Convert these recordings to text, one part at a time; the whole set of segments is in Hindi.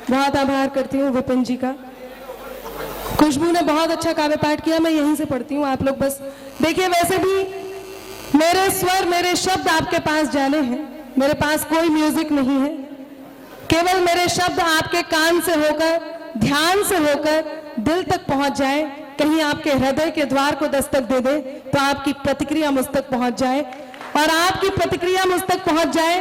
बहुत आभार करती हूँ विपिन जी का। खुशबू ने बहुत अच्छा काव्य पाठ किया, मैं यहीं से पढ़ती हूँ, आप लोग बस देखिए। वैसे भी मेरे स्वर, मेरे शब्द आपके पास जाने हैं, मेरे पास कोई म्यूजिक नहीं है, केवल मेरे शब्द आपके कान से होकर, ध्यान से होकर दिल तक पहुंच जाए, कहीं आपके हृदय के द्वार को दस्तक दे दे, तो आपकी प्रतिक्रिया मुझ तक पहुंच जाए, और आपकी प्रतिक्रिया मुझ तक पहुंच जाए,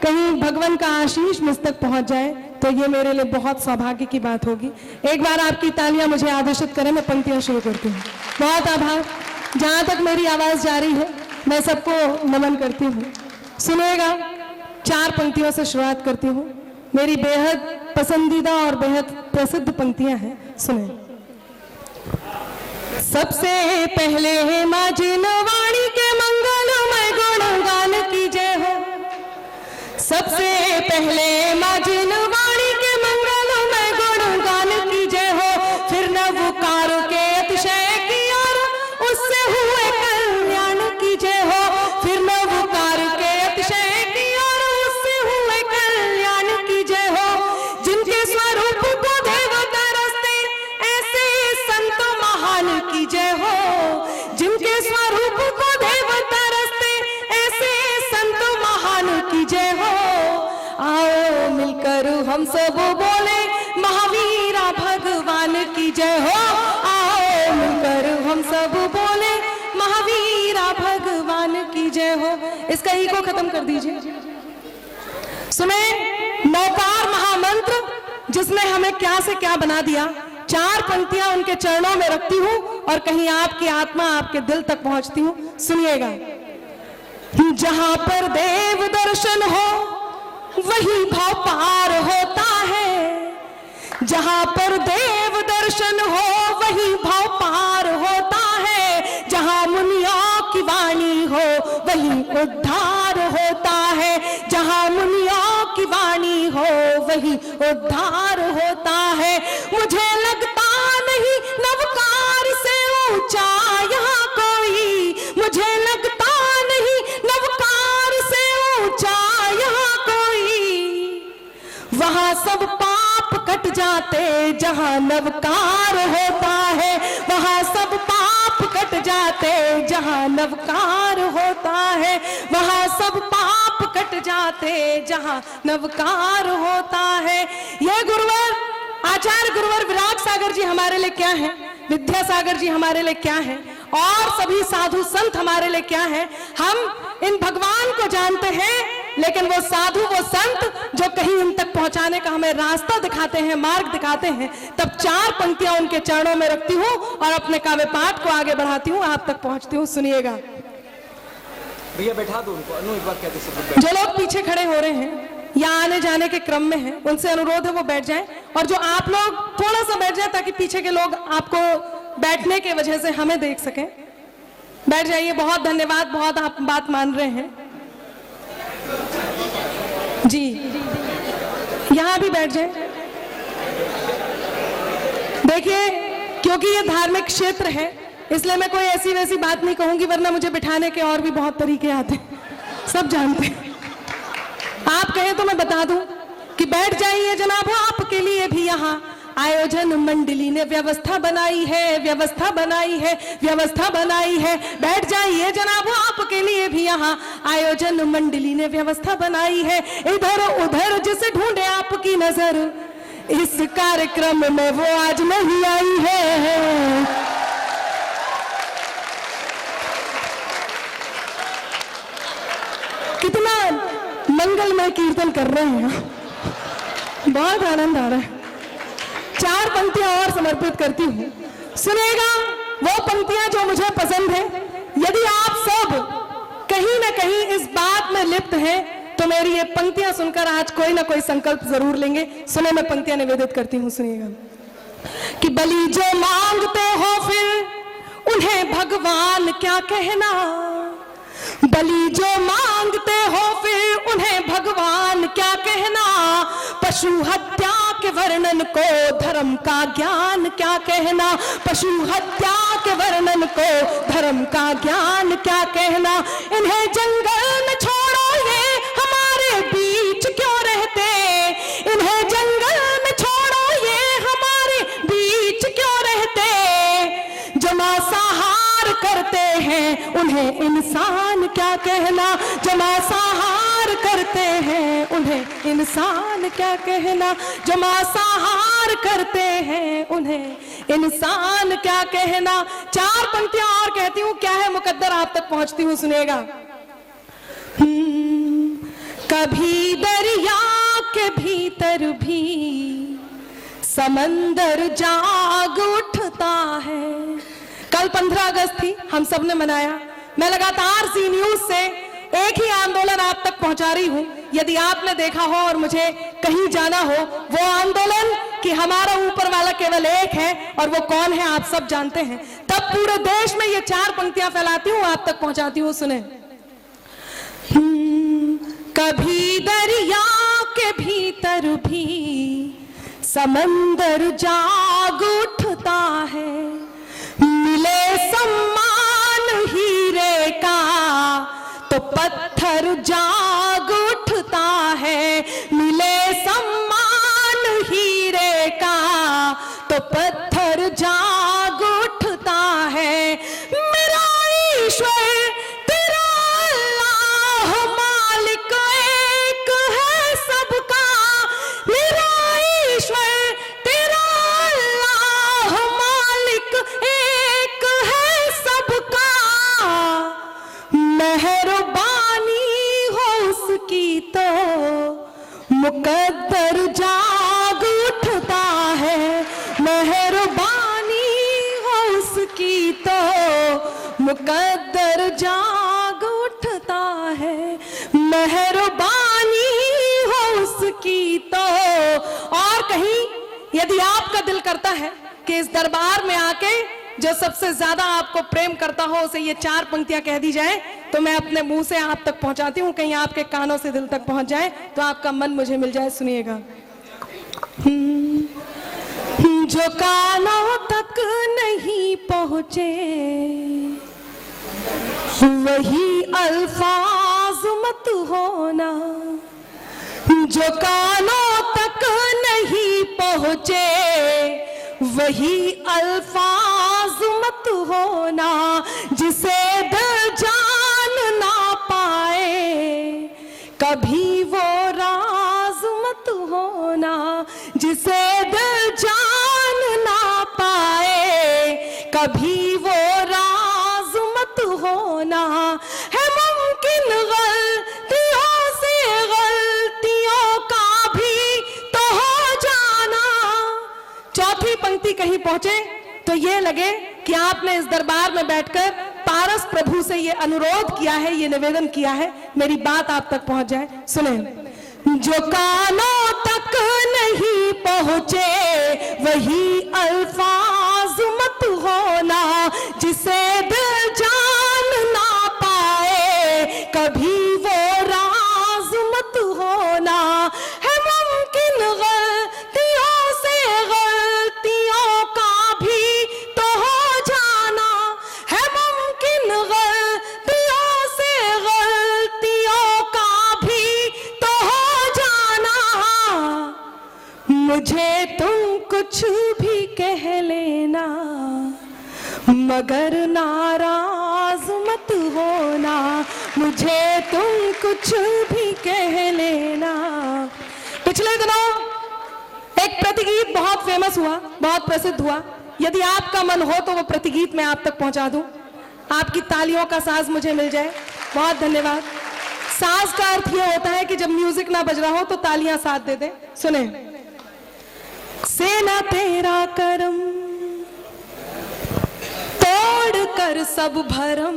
कहीं भगवान का आशीष मुझ तक पहुंच जाए, तो ये मेरे लिए बहुत सौभाग्य की बात होगी। एक बार आपकी तालियां मुझे आदेशित करें, मैं पंक्तियां शुरू करती हूँ। बहुत आभार। जहां तक मेरी आवाज जा रही है, मैं सबको नमन करती हूँ। सुनिएगा, 4 पंक्तियों से शुरुआत करती हूँ। मेरी बेहद पसंदीदा और बेहद प्रसिद्ध पंक्तियां हैं, सुने। सबसे पहले माँ जिनवाणी के मंगलमय गुणगान की जय हो। सबसे पहले माँ जिनवाणी के मंगलमय गुणगान की जय हो। फिर नवकार के अतिशय की और उससे हुए कल्याण की जय हो। फिर नवकार के अतिशय की और उससे हुए कल्याण की जय हो। जिनके स्वरूप को देवता रस्ते ऐसे संत महान की जय हो। जिनके स्वरूप को देवता रस्ते ऐसे संत महान की जय हो। आओ मिलकर हम सब बोले महावीरा भगवान की जय हो। आओ मिलकर हम सब बोले महावीरा भगवान की जय हो। इसका ई को खत्म कर दीजिए। सुने, नौकार महामंत्र जिसने हमें क्या से क्या बना दिया, 4 पंक्तियां उनके चरणों में रखती हूं और कहीं आपकी आत्मा, आपके दिल तक पहुंचती हूं। सुनिएगा। जहां पर देव दर्शन हो वही भाव पार होता है। जहां पर देव दर्शन हो वही भाव पार होता है। जहां मुनियों की वाणी हो वही उद्धार होता है। जहां मुनियों की वाणी हो वही उद्धार होता है। मुझे लगता नहीं नवकार से ऊंचा यहाँ कोई। मुझे लगता नहीं नवकार से ऊंचा यहाँ कोई। वहां सब पाप कट जाते जहां नवकार होता है। वहां सब पाप कट जाते जहां नवकार होता है। वहां सब पाप कट जाते जहां नवकार होता है। ये गुरुवर, आचार्य गुरुवर विराट सागर जी हमारे लिए क्या है, विद्यासागर जी हमारे लिए क्या है, और सभी साधु संत हमारे लिए क्या है। हम इन भगवान को जानते हैं, लेकिन वो साधु, वो संत जो कहीं इन तक पहुंचाने का हमें रास्ता दिखाते हैं, मार्ग दिखाते हैं। तब 4 पंक्तियां उनके चरणों में रखती हूं और अपने काव्य पाठ को आगे बढ़ाती हूं, आप तक पहुंचती हूं। सुनिएगा। भैया बैठा दो उनको। अनु एक बार कहते हैं, जो लोग पीछे खड़े हो रहे हैं या आने जाने के क्रम में हैं, उनसे अनुरोध है वो बैठ जाएं, और जो आप लोग थोड़ा सा बैठ जाएं ताकि पीछे के लोग आपको बैठने के वजह से हमें देख सकें। बैठ जाइए। बहुत धन्यवाद, बहुत आप बात मान रहे हैं जी। यहां भी बैठ जाएं। देखिए, क्योंकि ये धार्मिक क्षेत्र है, इसलिए मैं कोई ऐसी वैसी बात नहीं कहूंगी, वरना मुझे बिठाने के और भी बहुत तरीके आते हैं, सब जानते हैं। आप कहें तो मैं बता दूं कि बैठ जाइए जनाब, आपके लिए भी यहाँ आयोजन मंडली ने व्यवस्था बनाई है, व्यवस्था बनाई है, व्यवस्था बनाई है। बैठ जाइए जनाब, आपके लिए भी यहाँ आयोजन मंडली ने व्यवस्था बनाई है। इधर उधर जिसे ढूंढे आपकी नजर, इस कार्यक्रम में वो आज नहीं आई है। कितना मंगलमय कीर्तन कर रहे हैं, बहुत आनंद आ रहा है। 4 पंक्तियां और समर्पित करती हूं। सुनेगा, वो पंक्तियां जो मुझे पसंद है। यदि आप सब कहीं ना कहीं इस बात में लिप्त हैं, तो मेरी ये पंक्तियां सुनकर आज कोई ना कोई संकल्प जरूर लेंगे। सुने, मैं पंक्तियां निवेदित करती हूं, सुनिएगा। कि बलि जो मांगते हो फिर उन्हें भगवान क्या कहना। बलि जो मांगते हो फिर उन्हें भगवान क्या कहना। पशु हत्या के वर्णन को धर्म का ज्ञान क्या कहना। पशु हत्या के वर्णन को धर्म का ज्ञान क्या कहना। इन्हें जंगल में छोड़ो, ये हमारे बीच क्यों रहते। इन्हें जंगल में छोड़ो, करते हैं उन्हें इंसान क्या कहना, जो मांसाहार करते हैं उन्हें इंसान क्या कहना, जो मांसाहार करते हैं उन्हें इंसान क्या कहना। 4 पंक्तियां और कहती हूँ, क्या है मुकद्दर आप तक पहुंचती हूँ, सुनिएगा। कभी दरिया के भीतर भी समंदर जाग उठता है। कल 15 अगस्त थी, हम सब ने मनाया। मैं लगातार जी न्यूज से एक ही आंदोलन आप तक पहुंचा रही हूं। यदि आपने देखा हो और मुझे कहीं जाना हो, वो आंदोलन कि हमारा ऊपर वाला केवल एक है और वो कौन है आप सब जानते हैं, तब पूरे देश में ये 4 पंक्तियां फैलाती हूं, आप तक पहुंचाती हूं, सुने। कभी दरिया के भीतर भी समंदर जाग उठता है, मिले सम्मान हीरे का तो पत्थर जाग उठता है, मिले सम्मान हीरे का तो पत्थर जाग उठता है। मेरा ईश्वर तेरा अल्लाह मालिक एक है सबका, मेरा ईश्वर तेरा अल्लाह मालिक एक है सबका, मेहरबानी हो उसकी तो मुकद्दर जाग उठता है, मेहरबानी हो उसकी तो मुकद्दर जाग उठता है, मेहरबानी हो उसकी तो। और कहीं यदि आपका दिल करता है कि इस दरबार में आके जो सबसे ज्यादा आपको प्रेम करता हो उसे ये 4 पंक्तियां कह दी जाए, तो मैं अपने मुंह से आप तक पहुंचाती हूं, कहीं आपके कानों से दिल तक पहुंच जाए तो आपका मन मुझे मिल जाए, सुनिएगा। जो कानों तक नहीं पहुंचे वही अल्फाज मत होना, जो कानों तक नहीं पहुंचे वही अल्फाज मत होना, जिसे दिल जान ना पाए कभी वो राज मत होना, जिसे दिल जान ना पाए कभी वो राज मत होना। है मुमकिन गलतियों से गलतियों का भी तो हो जाना। चौथी पंक्ति कहीं पहुंचे तो ये लगे कि आपने इस दरबार में बैठकर पारस प्रभु से ये अनुरोध किया है, ये निवेदन किया है, मेरी बात आप तक पहुंच जाए, सुने। जो कानों तक नहीं पहुंचे वही अल्फाज मत होना, जिसे दिल जान ना पाए कभी वो राज मत होना। है मुमकिन गलतियों से गलतियों का भी तो हो जाना, है मुमकिन गलतियों से गलतियों का भी तो हो जाना। मुझे तुम कुछ भी कह लेना मगर नाराज मत होना, मुझे तुम कुछ भी कह लेना। पिछले दिनों एक प्रतिगीत बहुत फेमस हुआ, बहुत प्रसिद्ध हुआ। यदि आपका मन हो तो वो प्रतिगीत मैं आप तक पहुंचा दूं, आपकी तालियों का साज मुझे मिल जाए, बहुत धन्यवाद। साज का अर्थ ये होता है कि जब म्यूजिक ना बज रहा हो तो तालियां साथ दे दे। सुने। सेना तेरा करम तोड़ कर सब भरम,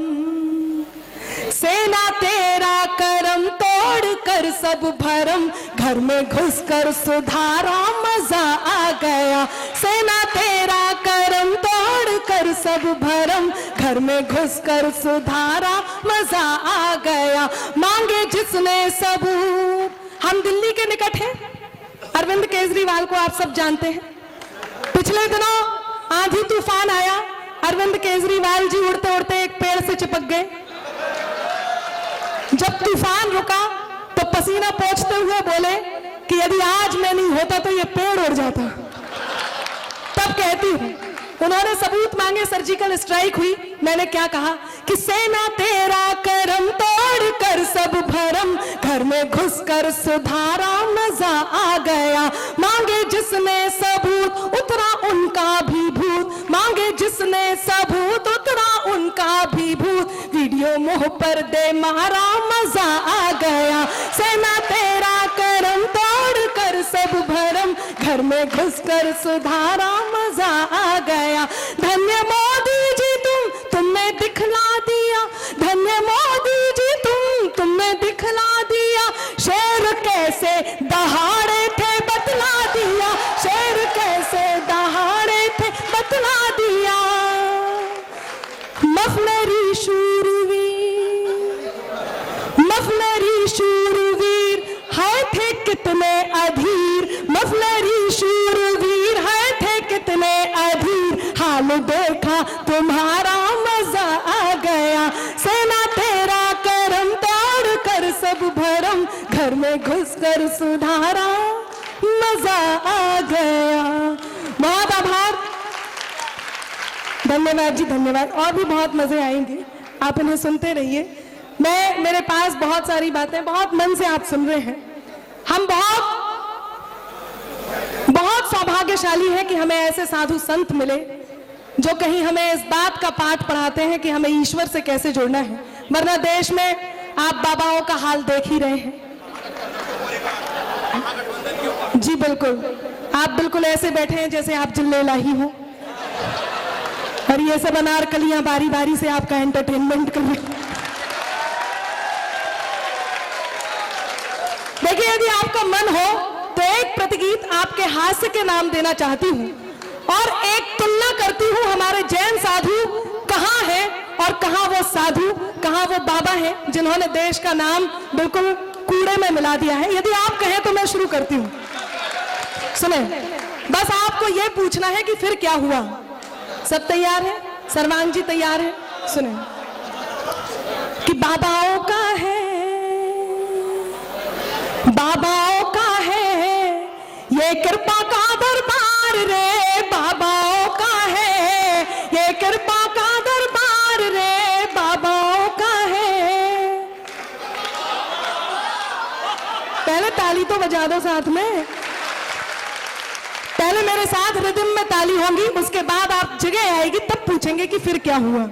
सेना तेरा करम तोड़ कर सब भरम, घर में घुस कर सुधारा मजा आ गया। सेना तेरा करम तोड़ कर सब भरम, घर में घुस कर सुधारा मजा आ गया। मांगे जिसने सबूत, हम दिल्ली के निकट हैं, अरविंद केजरीवाल को आप सब जानते हैं। पिछले दिनों आंधी तूफान आया, अरविंद केजरीवाल जी उड़ते उड़ते एक पेड़ से चिपक गए। जब तूफान रुका तो पसीना पोंछते हुए बोले कि यदि आज मैं नहीं होता तो ये पेड़ उड़ जाता। तब कहती हूं उन्होंने सबूत मांगे, सर्जिकल स्ट्राइक हुई। मैंने क्या कहा कि सेना तेरा करम तोड़ कर सब भरम, घर में घुसकर सुधारा मजा आ गया। मांगे जिसने सबूत उतरा उनका भी भूत, मांगे जिसने सबूत उतरा उनका भी भूत, वीडियो मुंह पर दे मारा मजा आ गया। सेना तेरा करम तोड़ कर सब भरम, घर में घुसकर सुधारा मजा आ गया। धन्य मोदी जी तुमने दिखला दिया, धन्य मोदी जी तुमने दिखला दिया, शेर कैसे दहाड़े थे बतला दिया, शेर कैसे दहाड़े थे बतला दिया। मफलरी शूरवीर, मफलरी शूरवीर है थे कितने अधीर, मफलरी शूरवीर है थे कितने अधीर, हाल देखा तुम्हारा मजा आ गया। सेना तेरा करम तोड़ कर सब भरम, घर में घुसकर सुधारा मजा आ गया। बहुत आभार, धन्यवाद जी, धन्यवाद। और भी बहुत मजे आएंगे, आप इन्हें सुनते रहिए। मेरे पास बहुत सारी बातें, बहुत मन से आप सुन रहे हैं। हम बहुत सौभाग्यशाली हैं कि हमें ऐसे साधु संत मिले जो कहीं हमें इस बात का पाठ पढ़ाते हैं कि हमें ईश्वर से कैसे जुड़ना है। वरना देश में आप बाबाओं का हाल देख ही रहे हैं। जी बिल्कुल, आप बिल्कुल ऐसे बैठे हैं जैसे आप जिल्ले लाही हो, और ये सब अनारकलियां बारी बारी से आपका एंटरटेनमेंट कर रही। देखिए, यदि आपका मन हो तो एक प्रतिगीत आपके हास्य के नाम देना चाहती हूँ, और एक तुलना करती हूँ हमारे जैन साधु कहाँ है और कहाँ वो साधु, कहाँ वो बाबा हैं जिन्होंने देश का नाम बिल्कुल कूड़े में मिला दिया है। यदि आप कहें तो मैं शुरू करती हूँ। सुने, बस आपको ये पूछना है कि फिर क्या हुआ। सब तैयार है? सर्वांग जी तैयार है? सुने कि बाबाओं का है, बाबाओं का है ये कृपा का दरबार रे, बाबाओं का है ये कृपा का दरबार रे, बाबाओं का है। पहले ताली तो बजा दो साथ में, पहले मेरे साथ रिदम में ताली होंगी, उसके बाद आप जगह आएगी तब पूछेंगे कि फिर क्या हुआ।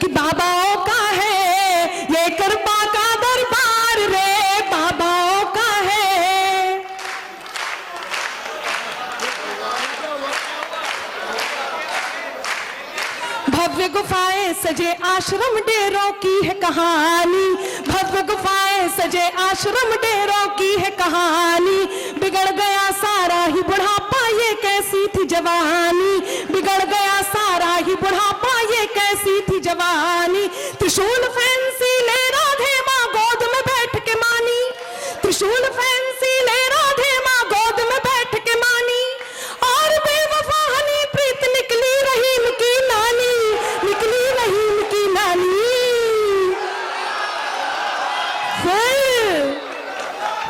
कि बाबाओं का है ये कृपा का दरबार रे, बाबाओं का है। भव्य गुफाएं सजे आश्रम डेरों की है कहानी, भव्य गुफाएं सजे आश्रम डेरों की है कहानी। बिगड़ गया सारा ही बुढ़ापा ये कैसी थी जवानी, बिगड़ गया सारा ही बुढ़ापा ये कैसी थी जवानी। त्रिशूल फैंसी ले राधे माँ गोद में बैठ के मानी, त्रिशूल फैंसी ले राधे माँ गोद में बैठ के मानी। और बेवफा हनी प्रीत निकली रहीम की नानी, निकली रहीम की नानी।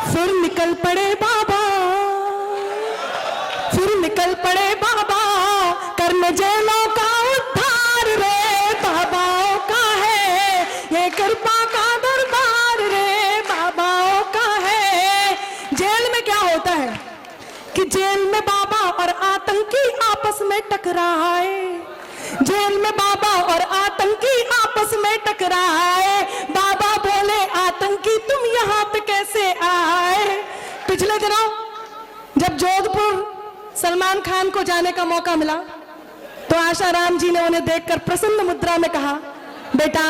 फिर निकल पड़े बाबा, फिर निकल पड़े बाबा करने जेलों का उद्धार रे, बाबाओं का है ये कृपा का दरबार रे, बाबाओं का है। जेल में क्या होता है कि जेल में बाबा और आतंकी आपस में टकराए, जेल में बाबा और आतंकी आपस में टकराए। बाबा बोले आतंकी तुम यहाँ पे कैसे आए। पिछले दिनों जब जोधपुर सलमान खान को जाने का मौका मिला तो आशाराम जी ने उन्हें देखकर प्रसन्न मुद्रा में कहा, बेटा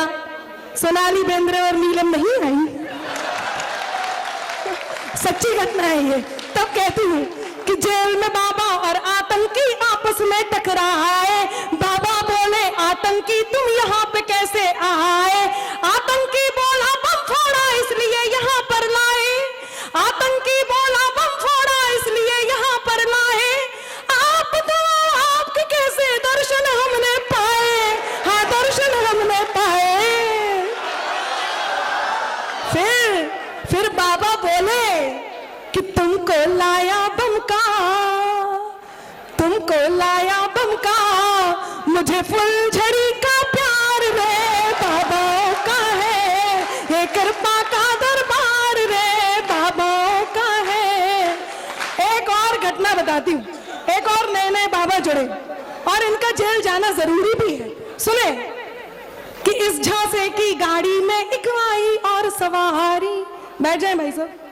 सोनाली बेंद्रे और नीलम नहीं आई। सच्ची घटना है ये। तब कहती हूँ कि जेल में बाबा और आतंकी आपस में टकराए। बाबा बोले आतंकी तुम यहाँ पे कैसे आए। आतंकी बोला बम फोड़ा इसलिए यहाँ पर लाए, आतंकी बोला बम फोड़ा इसलिए यहाँ पर लाए। आप बताओ आपके कैसे दर्शन हमने पाए, हाँ दर्शन हमने पाए। फिर बाबा बोले कि तुमको लाया बम का, तुमको लाया बम का मुझे फुलझड़ी का प्यार रे बाबाओं का है, ये कृपा का दरबार रे बाबाओं का है। एक और घटना बताती हूँ, एक और नए नए बाबा जुड़े और इनका जेल जाना जरूरी भी है। सुने कि इस झांसे की गाड़ी में एक आई और सवारी, बैठ जाए भाई साहब,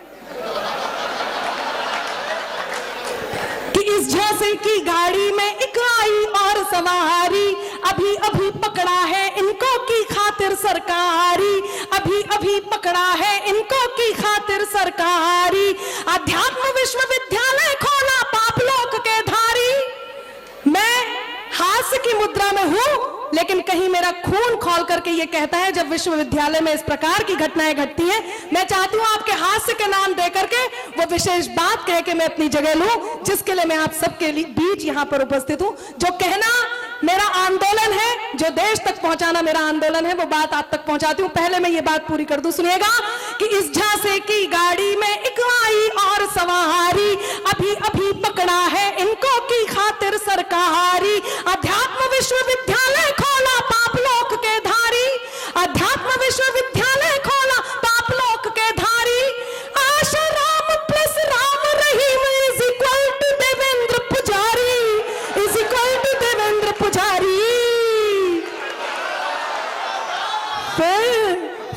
कि इस झांसे की गाड़ी में एक आई और सवारी, अभी अभी पकड़ा है इनको की खातिर सरकारी, अभी अभी पकड़ा है इनको की खातिर सरकारी। अध्यात्म विश्वविद्यालय खोला पापलोक के धारी। मैं हास्य की मुद्रा में हूं, लेकिन कहीं मेरा खून खोल करके ये कहता है जब विश्वविद्यालय में इस प्रकार की घटनाएं घटती हैं, मैं चाहती हूं आपके हास्य के नाम दे करके वो विशेष बात कह के मैं अपनी जगह लूं, जिसके लिए मैं आप सबके बीच यहां पर उपस्थित हूं। जो कहना मेरा आंदोलन है, जो देश तक पहुंचाना मेरा आंदोलन है, वो बात आप तक पहुंचाती हूं। पहले मैं ये बात पूरी कर दूं, सुनिएगा कि इस झांसे की गाड़ी में एक आई और सवारी, अभी अभी पकड़ा है इनको की खातिर सरकारी। अध्यात्म विश्वविद्यालय खोला पापलोक के धारी, अध्यात्म विश्वविद्यालय खोला पापलोक के धारी। Asaram plus Ram Rahim is equal to Devendra पुजारी, इज इक्वल टू देवेंद्र पुजारी।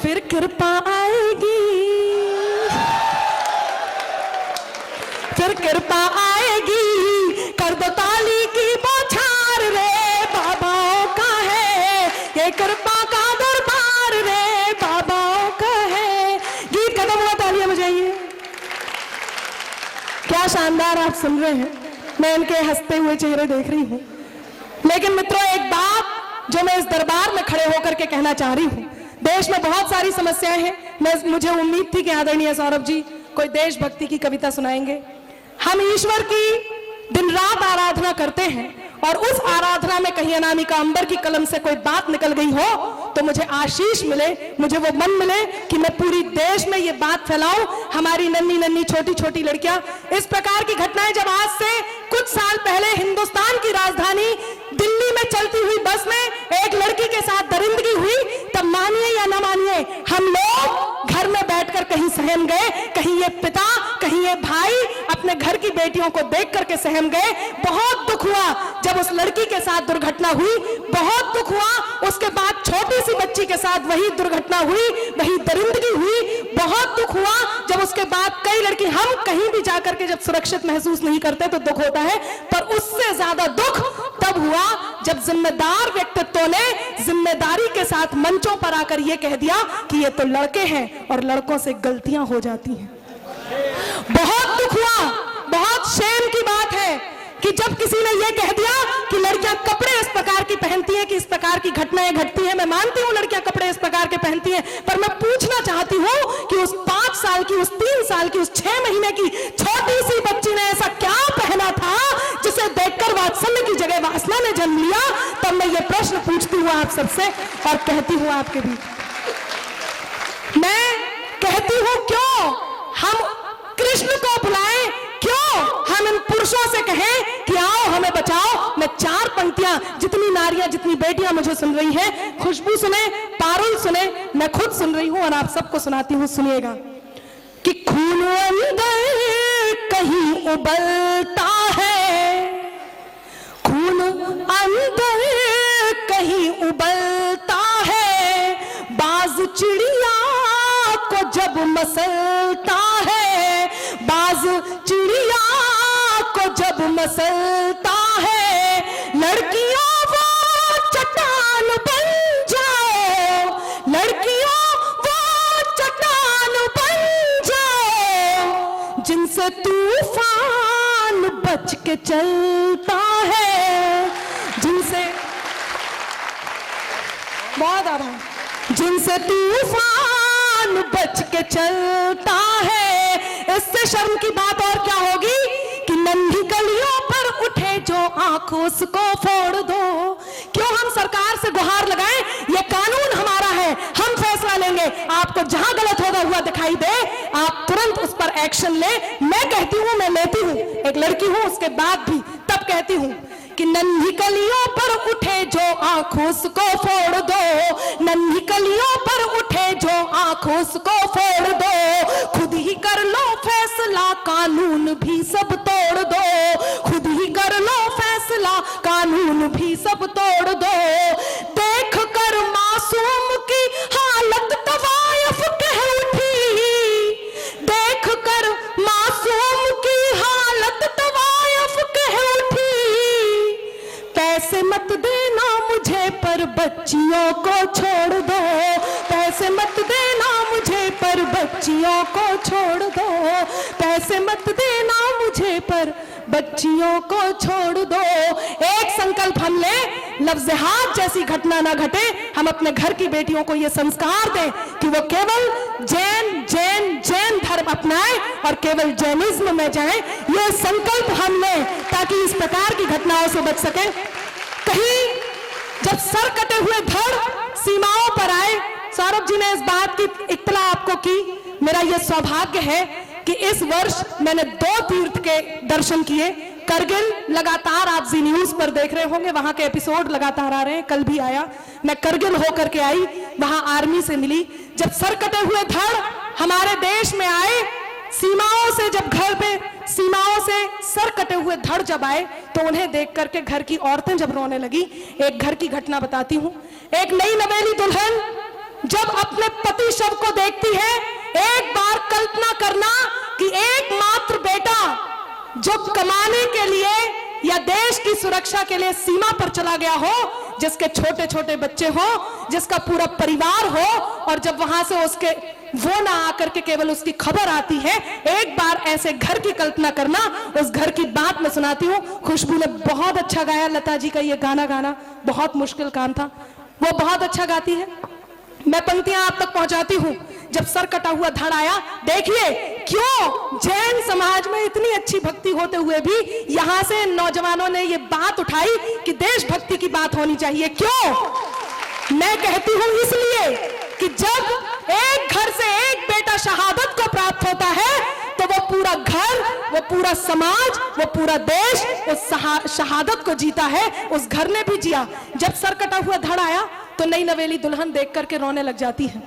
फिर कृपा आएगी, फिर कृपा आएगी, कर दो ताली की बौछार रे बाबाओं का है, ये कृपा का दरबार रे बाबाओं का है। गीत खत्म हुआ, तालियां बजाइए। क्या शानदार आप सुन रहे हैं, मैं इनके हंसते हुए चेहरे देख रही हूं। लेकिन मित्रों, एक बात जो मैं इस दरबार में खड़े होकर के कहना चाह रही हूं, देश में बहुत सारी समस्याएं हैं। मुझे उम्मीद थी कि आदरणीय सौरभ जी कोई देशभक्ति की कविता सुनाएंगे। हम ईश्वर की दिन रात आराधना करते हैं और उस आराधना में कहीं अनामिका अंबर की कलम से कोई बात निकल गई हो तो मुझे आशीष मिले, मुझे वो मन मिले कि मैं पूरी देश में ये बात फैलाऊं। हमारी नन्ही नन्ही छोटी छोटी लड़कियां, इस प्रकार की घटनाएं जब आज से कुछ साल पहले हिंदुस्तान की राजधानी दिल्ली में चलती हुई बस में एक लड़की के साथ दरिंदगी हुई, तब मानिए या ना मानिए हम लोग घर में बैठकर कहीं सहम गए, कहीं ये पिता, कहीं ये भाई अपने घर की बेटियों को देख करके सहम गए। बहुत दुख हुआ जब उस लड़की के साथ दुर्घटना हुई, बहुत दुख हुआ उसके बाद छोटी सी बच्ची के साथ वही दुर्घटना हुई, वही दरिंदगी हुई। बहुत दुख हुआ जब उसके बाद कई लड़की, हम कहीं भी जाकर के जब सुरक्षित महसूस नहीं करते तो दुख होता है, पर उससे ज्यादा दुख तब हुआ जब जिम्मेदार व्यक्तित्वों ने जिम्मेदारी के साथ मंचों पर आकर यह कह दिया कि ये तो लड़के हैं और लड़कों से गलतियां हो जाती हैं। बहुत दुख हुआ, बहुत शेम की बात है कि जब किसी ने यह कह दिया कि लड़कियां कपड़े इस प्रकार की पहनती हैं, कि इस प्रकार की घटनाएं घटती हैं। मैं मानती हूं लड़कियां कपड़े इस प्रकार के पहनती हैं, पर मैं पूछना चाहती हूं कि उस 5 साल की, उस 3 साल की, उस 6 महीने की छोटी सी बच्ची ने ऐसा क्या पहना था जिसे देखकर वात्सल्य की जगह वासना ने जन्म लिया। तब मैं ये प्रश्न पूछती हूँ आप सबसे और कहती हूँ आपके बीच, मैं कहती हूँ क्यों हम कृष्ण को बुलाएं, क्यों हम इन पुरुषों से कहें कि आओ हमें बचाओ। मैं 4 पंक्तियां, जितनी नारियां, जितनी बेटियां मुझे सुन रही हैं, खुशबू सुने, पारुल सुने, मैं खुद सुन रही हूं और आप सबको सुनाती हूं, सुनिएगा कि खून अंदर कहीं उबलता है, खून अंदर कहीं उबलता है, बाज चिड़िया को जब मसलता है, बाज चिड़िया को जब मसलता है, लड़कियों वो चट्टान बन जाओ, लड़कियों वो चट्टान बन जाओ, जिनसे तूफान बच के चलता है, जिनसे, बहुत आभार, जिनसे तूफान बच के चलता है। इससे शर्म की बात और क्या होगी कि नन्ही गलियों पर उठे जो आंख उसको फोड़ दो। क्यों हम सरकार से गुहार लगाएं, ये कानून हमारा है, हम फैसला लेंगे। आपको जहां गलत होगा हुआ दिखाई दे, आप तुरंत उस पर एक्शन ले। मैं कहती हूं, मैं लेती हूं, एक लड़की हूं, उसके बाद भी तब कहती हूं कि नन्ही कलियों पर उठे जो आंखों उसको फोड़ दो, नन्ही कलियों पर उठे जो आंखों उसको फोड़ दो, खुद ही कर लो फैसला कानून भी सब तोड़ दो, खुद ही कर लो फैसला कानून भी सब तोड़ दो। देख कर मासूम की हालत तवायफ कह उठी, देख कर मासूम की हालत तवायफ कह उठी, पैसे मत देना मुझे पर बच्चियों को छोड़ दो, पैसे मत देना मुझे पर बच्चियों को छोड़ दो, पैसे मत देना मुझे पर बच्चियों को छोड़ दो। एक संकल्प हम ले, लफ्ज़ हाथ जैसी घटना ना घटे, हम अपने घर की बेटियों को ये संस्कार दें कि वो केवल जैन धर्म अपनाएं और केवल जैनिज्म में जाएं। ये संकल्प हम लें ताकि इस प्रकार की घटनाओं से बच सकें। कहीं जब सर कटे हुए धड़ सीमाओं पर आए, सौरभ जी ने इस बात की इत्तला आपको की। मेरा यह सौभाग्य है कि इस वर्ष मैंने 2 तीर्थ के दर्शन किए। करगिल लगातार आप जी न्यूज पर देख रहे होंगे, वहां के एपिसोड लगातार आ रहे हैं, कल भी आया। मैं करगिल होकर के आई, वहां आर्मी से मिली। जब सर कटे हुए धड़ हमारे देश में आए, सीमाओं से जब घर पे सीमाओं से सर कटे हुए धड़ जब आए, तो उन्हें देख करके घर की औरतें जब रोने लगी। एक घर की घटना बताती हूँ। एक नई नवेली दुल्हन जब अपने पति शव को देखती है, एक बार कल्पना करना कि एकमात्र बेटा जो कमाने के लिए या देश की सुरक्षा के लिए सीमा पर चला गया हो, जिसके छोटे छोटे बच्चे हो, जिसका पूरा परिवार हो, और जब वहां से उसके वो ना आकर के केवल उसकी खबर आती है, एक बार ऐसे घर की कल्पना करना। उस घर की बात मैं सुनाती हूँ। खुशबू ने बहुत अच्छा गाया, लता जी का ये गाना गाना बहुत मुश्किल काम था, वो बहुत अच्छा गाती है। मैं पंक्तियां आप तक पहुंचाती हूँ। जब सर कटा हुआ धड़ आया, देखिए क्यों जैन समाज में इतनी अच्छी भक्ति होते हुए भी यहां से नौजवानों ने ये बात उठाई कि देशभक्ति की बात होनी चाहिए। क्यों मैं कहती हूं? इसलिए कि जब एक घर से एक बेटा शहादत को प्राप्त होता है, तो वो पूरा घर, वो पूरा समाज, वो पूरा देश उस शहादत को जीता है। उस घर ने भी जिया। जब सर कटा हुआ धड़ आया, तो नई नवेली दुल्हन देख करके रोने लग जाती है।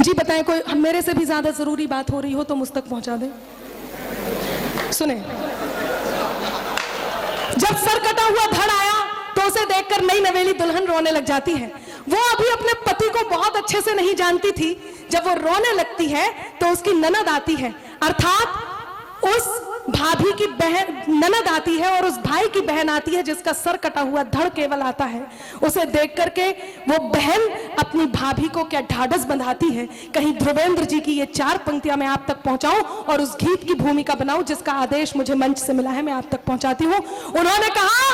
जी बताएं, कोई मेरे से भी ज्यादा जरूरी बात हो रही हो तो मुझ तक पहुंचा दें। सुने, जब सर कटा हुआ धड़ आया, तो उसे देखकर नई नवेली दुल्हन रोने लग जाती है। वो अभी अपने पति को बहुत अच्छे से नहीं जानती थी। जब वो रोने लगती है, तो उसकी ननद आती है, अर्थात उस भाभी की बहन ननद आती है, और उस भाई की बहन आती है जिसका सर कटा हुआ धड़ केवल आता है। उसे देख करके वो बहन अपनी भाभी को क्या ढाढ़स बंधाती है। कहीं ध्रुवेंद्र जी की ये 4 पंक्तियां मैं आप तक पहुंचाऊं और उस गीत की भूमिका बनाऊं जिसका आदेश मुझे मंच से मिला है, मैं आप तक पहुंचाती हूं। उन्होंने कहा,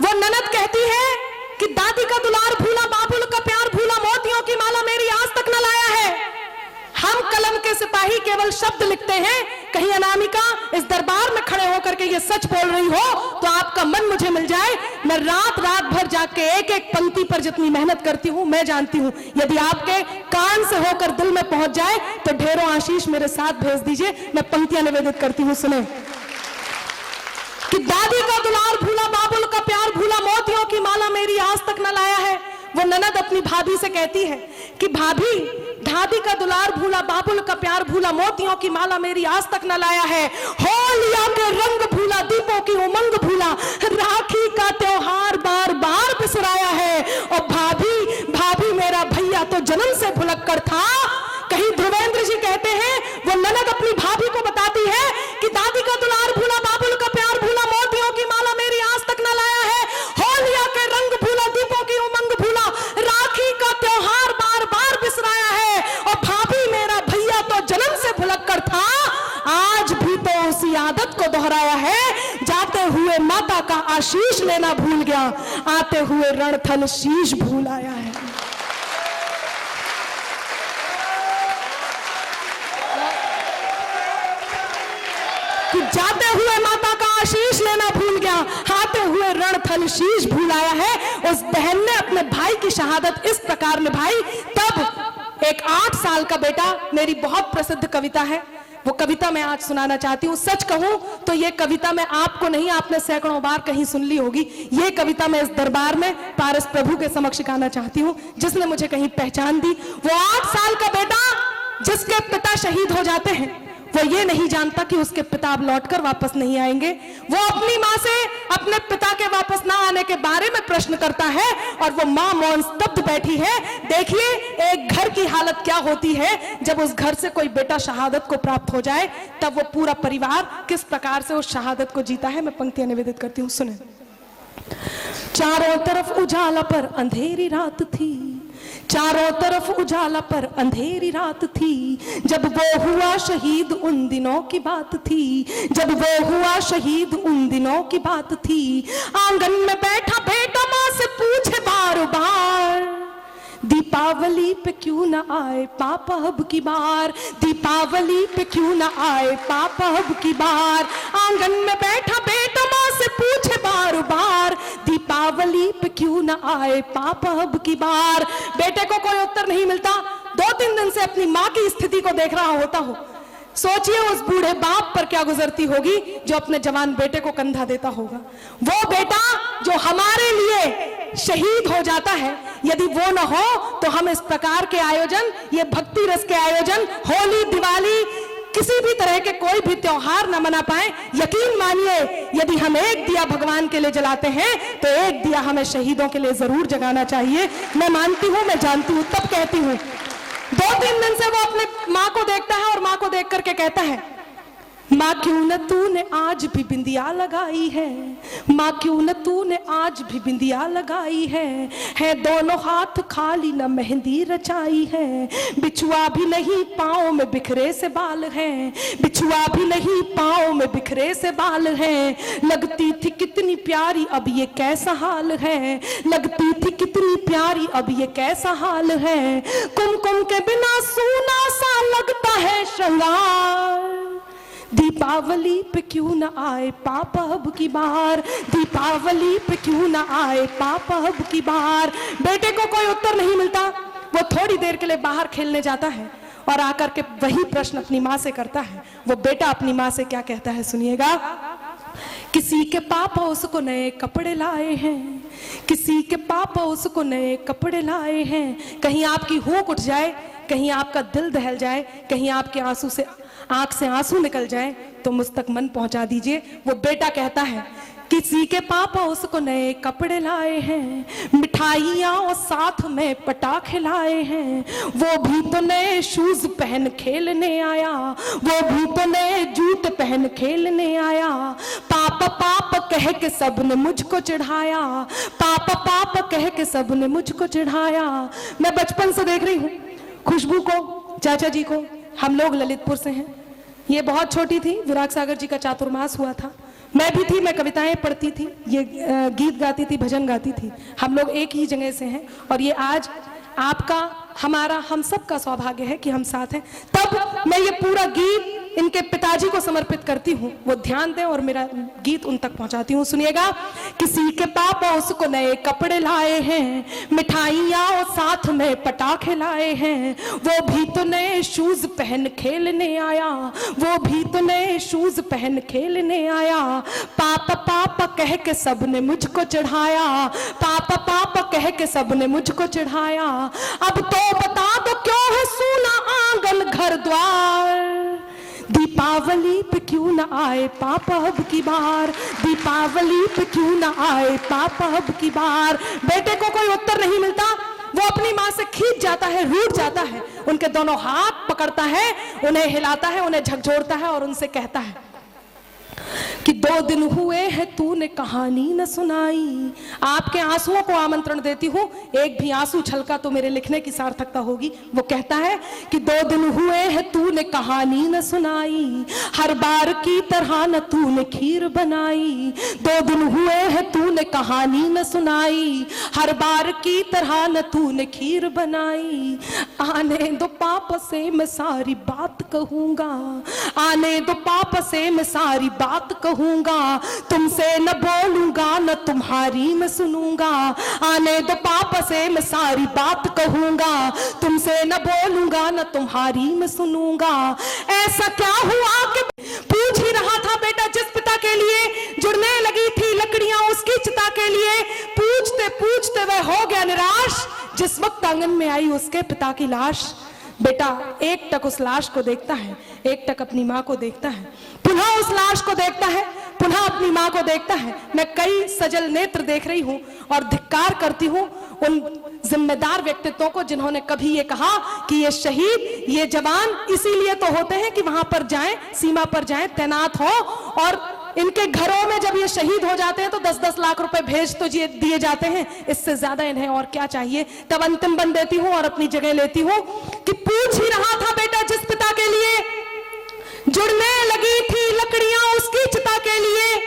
वो ननद कहती है कि दादी का दुलार भूला, बाबुल का प्यार भूला, मोतियों की माला मेरी आज तक न लाया है। हम कलम के सिपाही केवल शब्द लिखते हैं। कहीं अनामिका इस दरबार में खड़े होकर के ये सच बोल रही हो तो आपका मन मुझे मिल जाए। मैं रात भर जाग के एक एक पंक्ति पर जितनी मेहनत करती हूँ, मैं जानती हूँ यदि आपके कान से होकर दिल में पहुंच जाए तो ढेरों आशीष मेरे साथ भेज दीजिए। मैं पंक्तियां निवेदित करती हूँ, सुने। कि दादी का दुलार भूला, बाबुल का प्यार भूला, मोतियों की माला मेरी आज तक न लाया है। वो ननद अपनी भाभी से कहती है कि भाभी, दादी का दुलार भूला, बाबुल का प्यार भूला, मोतियों की माला मेरी आज तक न लाया है। होलिया के रंग भूला, दीपों की उमंग भूला, राखी का त्योहार बार बार बिसराया है। और भाभी मेरा भैया तो जन्म से भुलक कर था। कहीं ध्रुवेंद्र जी कहते हैं, वो ननद अपनी भाभी को बताती है कि दादी का दुलार भूला, बाबुल का प्यार भूला, मोतियों की माला मेरी आज तक न लाया है। होलिया के रंग भूला, दीपों की उमंग भूला, राखी का त्योहार बार बार बिसराया है। और भाभी मेरा भैया तो जन्म से भुलक कर था, आज भी तो उसी आदत को दोहराया है। जाते हुए माता का आशीष लेना भूल गया, आते हुए रणथल शीश भूल आया है। कि जाते हुए माता का आशीष लेना भूल गया, आते हुए रणथल शीश भूल आया है। उस बहन ने अपने भाई की शहादत इस प्रकार निभाई। तब एक 8 साल का बेटा, मेरी बहुत प्रसिद्ध कविता है, वो कविता मैं आज सुनाना चाहती हूँ। सच कहूँ तो ये कविता मैं आपको नहीं, आपने सैकड़ों बार कहीं सुन ली होगी। ये कविता मैं इस दरबार में पारस प्रभु के समक्ष गाना चाहती हूँ, जिसने मुझे कहीं पहचान दी। वो 8 साल का बेटा जिसके पिता शहीद हो जाते हैं, वो ये नहीं जानता कि उसके पिता अब लौटकर वापस नहीं आएंगे। वो अपनी माँ से अपने पिता के वापस ना आने के बारे में प्रश्न करता है और वो माँ मौन स्तब्ध बैठी है। देखिए एक घर की हालत क्या होती है जब उस घर से कोई बेटा शहादत को प्राप्त हो जाए, तब वो पूरा परिवार किस प्रकार से उस शहादत को जीता है। मैं पंक्तियां निवेदित करती हूँ, सुने। चारों तरफ उजाला पर अंधेरी रात थी, चारों तरफ उजाला पर अंधेरी रात थी, जब वो हुआ शहीद उन दिनों की बात थी, जब वो हुआ शहीद उन दिनों की बात थी। आंगन में बैठा बेटा माँ से पूछे बार बार, दीपावली पे क्यों ना आए पापा अब की बार, दीपावली पे क्यों ना आए पापा अब की बार। आंगन में बैठा बेटा माँ से पूछे बार बार, दीपावली पे क्यों ना आए पापा अब की बार। बेटे को कोई उत्तर नहीं मिलता। 2-3 दिन से अपनी माँ की स्थिति को देख रहा होता हो। सोचिए उस बूढ़े बाप पर क्या गुजरती होगी जो अपने जवान बेटे को कंधा देता होगा। वो बेटा जो हमारे लिए शहीद हो जाता है, यदि वो ना हो तो हम इस प्रकार के आयोजन, ये भक्ति रस के आयोजन, होली, दिवाली, किसी भी तरह के कोई भी त्योहार न मना पाए। यकीन मानिए यदि हम एक दिया भगवान के लिए जलाते हैं तो एक दिया हमें शहीदों के लिए जरूर जगाना चाहिए। मैं मानती हूँ, मैं जानती हूँ, तब कहती हूँ। 2-3 दिन से वो अपने माँ को देखता है और माँ को देख करके कहता है, माँ क्यों न तूने आज भी बिंदिया लगाई है, माँ क्यों न तूने आज भी बिंदिया लगाई है दोनों हाथ खाली न मेहंदी रचाई है। बिछुआ भी नहीं पाँव में बिखरे से बाल हैं, बिछुआ भी नहीं पाँव में बिखरे से बाल हैं। लगती थी कितनी प्यारी अब ये कैसा हाल है, लगती थी कितनी प्यारी अब ये कैसा हाल है। कुमकुम के बिना सूना सा लगता है श्रृंगार, दीपावली पे क्यों ना आए पापा अब की बार, दीपावली पे क्यों ना आए पापा अब की बार। बेटे को कोई उत्तर नहीं मिलता। वो थोड़ी देर के लिए बाहर खेलने जाता है और आकर के वही प्रश्न अपनी माँ से करता है। वो बेटा अपनी माँ से क्या कहता है, सुनिएगा। किसी के पापा उसको नए कपड़े लाए हैं, किसी के पापा उसको नए कपड़े लाए हैं। कहीं आपकी होंठ उठ जाए, कहीं आपका दिल दहल जाए, कहीं आपके आंसू से आंख से आंसू निकल जाए तो मुझ तक मन पहुंचा दीजिए। वो बेटा कहता है, किसी के पापा उसको नए कपड़े लाए हैं, मिठाइयाँ और साथ में पटाखे लाए हैं। वो भी तो नए शूज पहन खेलने आया, वो भी तो नए जूते पहन खेलने आया। पापा पापा कह के सबने मुझको चिढ़ाया, पापा पापा कह के सबने मुझको चिढ़ाया। मैं बचपन से देख रही हूँ खुशबू को, चाचा जी को। हम लोग ललितपुर से हैं। ये बहुत छोटी थी, विराग सागर जी का चातुर्मास हुआ था। मैं भी थी, मैं कविताएं पढ़ती थी, ये गीत गाती थी, भजन गाती थी। हम लोग एक ही जगह से हैं और ये आज आपका, हमारा, हम सब का सौभाग्य है कि हम साथ हैं। तब मैं ये पूरा गीत इनके पिताजी को समर्पित करती हूँ, वो ध्यान दें और मेरा गीत उन तक पहुंचाती हूँ। सुनिएगा। किसी के पापा उसको नए कपड़े लाए हैं, मिठाइयाँ और साथ में पटाखे लाए हैं। वो भी तो नए शूज पहन खेलने आया, वो भी तो नए शूज पहन खेलने आया। पापा पापा कह के सबने मुझको चढ़ाया, पापा पापा कह के सबने मुझको चढ़ाया। अब तो बता दो क्यों है सूना आंगन घर द्वार, दीपावली पे क्यों ना आए पापा अब की बार, दीपावली पे क्यों ना आए पापा अब की बार। बेटे को कोई उत्तर नहीं मिलता। वो अपनी माँ से खींच जाता है, रूठ जाता है, उनके दोनों हाथ पकड़ता है, उन्हें हिलाता है, उन्हें झकझोरता है और उनसे कहता है कि 2 दिन हुए हैं तूने कहानी न सुनाई। आपके आंसुओं को आमंत्रण देती हूँ, एक भी आंसू छलका तो मेरे लिखने की सार्थकता होगी। वो कहता है कि 2 दिन हुए हैं तूने कहानी न सुनाई, हर बार की तरह न तूने खीर बनाई। 2 दिन हुए हैं तूने कहानी न सुनाई, हर बार की तरह न तूने खीर बनाई। आने दो पापा से मैं सारी बात कहूँगा, आने दो पापा से मैं सारी बात कहूँगा। कहूंगा, तुमसे न बोलूंगा न तुम्हारी मैं सुनूंगा, आने दो पापा से मैं सारी बात कहूंगा, तुमसे न बोलूंगा न तुम्हारी मैं सुनूंगा। ऐसा क्या हुआ कि पूछ ही रहा था बेटा जिस पिता के लिए जुड़ने लगी थी लकड़ियां उसकी चिता के लिए, पूछते पूछते वह हो गया निराश जिस वक्त आंगन में आई उसके पिता की लाश। बेटा एक टक उस लाश को देखता है, एक टक अपनी माँ को देखता है, पुनः उस लाश को देखता है, पुनः अपनी माँ को देखता है। मैं कई सजल नेत्र देख रही हूँ और धिक्कार करती हूँ उन जिम्मेदार व्यक्तित्वों को जिन्होंने कभी ये कहा कि ये शहीद, ये जवान इसीलिए तो होते हैं कि वहां पर जाएं, सीमा पर जाएं, तैनात हो, और इनके घरों में जब ये शहीद हो जाते हैं तो 10-10 लाख रुपए भेज तो दिए जाते हैं, इससे ज्यादा इन्हें और क्या चाहिए। तब अंतिम बन देती हूँ और अपनी जगह लेती हूँ कि पूछ ही रहा था बेटा जिस पिता के लिए जुड़ने लगी थी लकड़ियां उसकी चिता के लिए,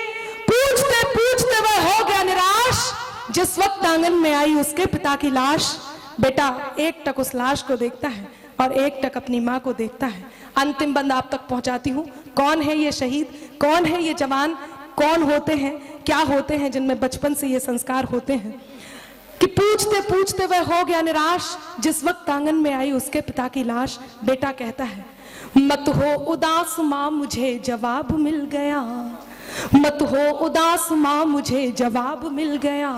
पूछते पूछते वह हो गया निराश जिस वक्त आंगन में आई उसके पिता की लाश। बेटा एक टक उस लाश को देखता है और एक टक अपनी माँ को देखता है। अंतिम बंद आप तक पहुंचाती हूँ। कौन है ये शहीद, कौन है ये जवान, कौन होते हैं, क्या होते हैं जिनमें बचपन से ये संस्कार होते हैं कि पूछते पूछते वह हो गया निराश जिस वक्त आंगन में आई उसके पिता की लाश। बेटा कहता है मत हो उदास माँ मुझे जवाब मिल गया, मत हो उदास माँ मुझे जवाब मिल गया,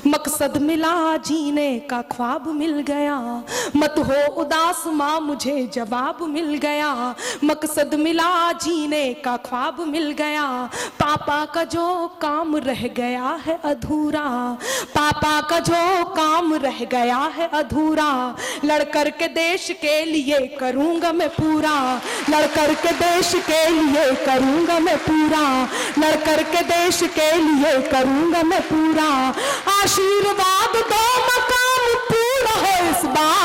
मकसद मिला जीने का ख्वाब मिल गया, मत हो उदास माँ मुझे जवाब मिल गया, मकसद मिला जीने का ख्वाब मिल गया। पापा का जो काम रह गया है अधूरा, पापा का जो काम रह गया है अधूरा, लड़कर के देश के लिए करूंगा मैं पूरा, लड़कर के देश के लिए करूंगा मैं पूरा, लड़कर के देश के लिए करूंगा मैं पूरा। आशीर्वाद दो मकाम पूरा हो इस बार,